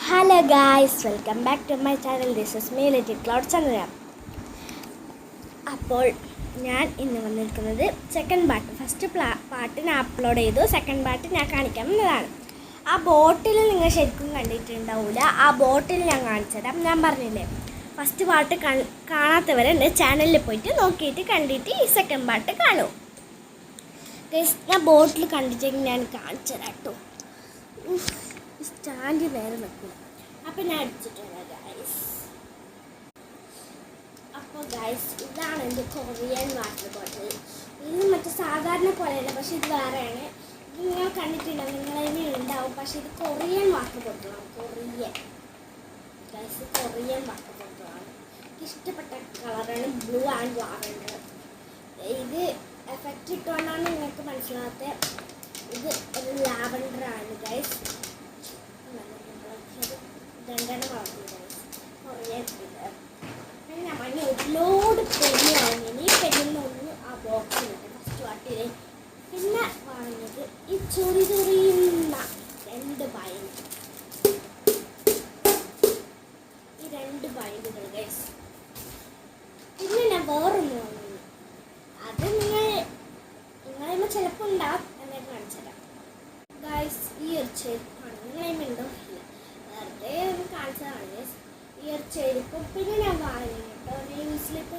Hello guys, welcome back to my channel. This is me little cloud Chandra. അപ്പോൾ ഞാൻ ഇന്ന് വന്നിരിക്കുന്നത് സെക്കൻഡ് പാർട്ട്. ഫസ്റ്റ് പാർട്ട് ഞാൻ upload ചെയ്തു, സെക്കൻഡ് പാർട്ട് ഞാൻ കാണിക്കാൻ വന്നതാണ്. ആ ബോട്ടിൽ നിങ്ങൾ ശരിക്കും കണ്ടിട്ടുണ്ടാവില്ല. ആ ബോട്ടിൽ ഞാൻ കാണിച്ചുതരാം. ഞാൻ പറഞ്ഞില്ലേ, ഫസ്റ്റ് പാർട്ട് കാണാത്തവരെ എൻ്റെ ചാനലിൽ പോയിട്ട് നോക്കിയിട്ട് കണ്ടിട്ട് ഈ സെക്കൻഡ് പാർട്ട് കാണൂ. ഞാൻ ബോട്ടിൽ കണ്ടിട്ടെങ്കിൽ ഞാൻ കാണിച്ചു തരാം കേട്ടോ. സ്റ്റാൻഡ് നേരെ നിൽക്കും. അപ്പം ഞാൻ അടിച്ചിട്ടുണ്ട് ഗൈസ്. അപ്പോൾ ഗൈസ്, ഇതാണ് എൻ്റെ കൊറിയൻ വാട്ടർ ബോട്ടിൽ. ഇത് മറ്റേ സാധാരണ പോലെയല്ല, പക്ഷെ ഇത് വേറെയാണ്. ഇത് നിങ്ങൾ കണ്ടിട്ടുണ്ടാവും, നിങ്ങളതിനെ ഉണ്ടാവും. പക്ഷെ ഇത് കൊറിയൻ വാട്ടർ ബോട്ടിലാണ്. ഗൈസ്, കൊറിയൻ വാട്ടർ ബോട്ടിലാണ്. എനിക്ക് ഇഷ്ടപ്പെട്ട കളറാണ് ബ്ലൂ ആൻഡ് ലാവൻഡർ. ഇത് എഫക്റ്റ് ഇട്ടുകൊണ്ടാണ് നിങ്ങൾക്ക് മനസ്സിലാകാത്ത. ഇത് ഒരു ലാവൻഡറാണ് ഗൈസ്. രണ്ടെണ്ണം വളർന്നു കുറേ. പിന്നെ മഞ്ഞ ഒരുപാട് പെണ്ണ് വാങ്ങിയത്. ഈ പെണ്ണിനൊന്ന് ആ ബോക്സിലുണ്ട് ഫസ്റ്റ് വാട്ടിൽ. പിന്നെ വാങ്ങിയത് ഈ ചെറിയുന്ന രണ്ട് ബൈൻഡ്. ഈ രണ്ട് ബൈൻഡുകൾ ഗൈസ്. പിന്നെ ഞാൻ വേറൊന്ന് വാങ്ങി. അത് നിങ്ങളെ ചിലപ്പോൾ ഉണ്ടാവും, എന്നൊക്കെ കാണിച്ചുതരാം ഗൈസ്. ഈ ഒരു ചെരുപ്പാണ്. നിങ്ങളെയുണ്ടോ വെറുതെ ഒന്ന് കാണിച്ചതാണ് ഈ ഒരു ചെരുപ്പ്. പിന്നെ ഞാൻ വാങ്ങി കേട്ടോ നെയിം സ്ലിപ്പ്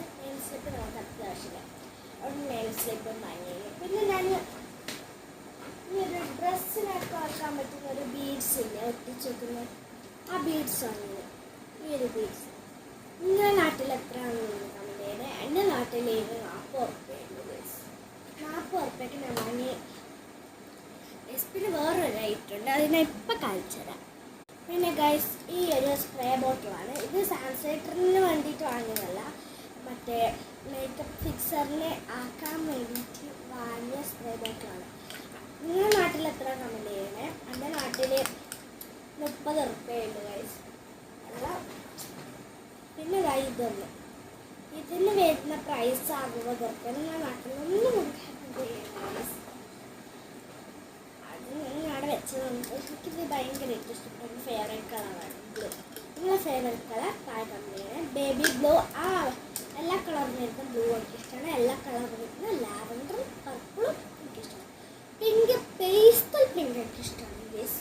നമുക്ക് അത്യാവശ്യമില്ല. ഒരു നെയിം സ്ലിപ്പും വാങ്ങി. പിന്നെ ഞാൻ ഈ ഒരു ഡ്രസ്സിനൊക്കെ വയ്ക്കാൻ പറ്റുന്ന ഒരു ബീഡ്സ് ഇല്ലേ, ഒട്ടിച്ച് വെക്കുന്ന ആ ബീഡ്സ് വാങ്ങിയത്. ഈ ഒരു ബീഡ്സ് നിങ്ങളുടെ നാട്ടിൽ എത്രയാണെന്ന് കമന്റ് ചെയ്തത്. എൻ്റെ നാട്ടിൽ 40 ഉറുപ്പ്യുണ്ട് ബീഡ്സ്. 40 ഉറുപ്പ്യക്ക് ഞാൻ വാങ്ങി. പിന്നെ വേറൊരു റേറ്റ് ഉണ്ട്, അത് ഞാൻ ഇപ്പം കാണിച്ചു തരാം. പിന്നെ ഗൈസ്, ഈ ഒരു സ്പ്രേ ബോട്ടിലാണ്. ഇത് സാനിറ്റൈസറിന് വേണ്ടിയിട്ട് വാങ്ങിയതല്ല, മറ്റേ മേക്കപ്പ് ഫിക്സറിനെ ആക്കാൻ വേണ്ടിയിട്ട് വാങ്ങിയ സ്പ്രേ ബോട്ടിലാണ്. നിങ്ങളുടെ നാട്ടിൽ എത്ര കമന്റ് ചെയ്യണേ. എൻ്റെ നാട്ടിൽ 30 ഉറുപ്പ്യുണ്ട് ഗൈസ്. അല്ല, പിന്നെ ഇതൊന്ന് ഇതിന് വരുന്ന പ്രൈസ് 60 ഉറുപ്പ്യ. നിങ്ങളുടെ നാട്ടിൽ ഒന്നും കമന്റ് ചെയ്യണം ഗൈസ്. എനിക്കിത് ഭയങ്കര ഇഷ്ടപ്പെട്ട ഫേവറേറ്റ് കളറാണ് ബ്ലൂ. നിങ്ങളെ ഫേവറേറ്റ് കളർ താഴെ കമ്പനിയാണ്. Baby blue. എല്ലാ കളറും വരുന്ന ബ്ലൂ എനിക്കിഷ്ടമാണ്. എല്ലാ കളറും വരുന്ന ലാവൻഡറും പർപ്പിളും എനിക്കിഷ്ടമാണ്. പിങ്ക്, പേസ്റ്റൽ പിങ്ക് എനിക്കിഷ്ടമാണ് ഗൈസ്.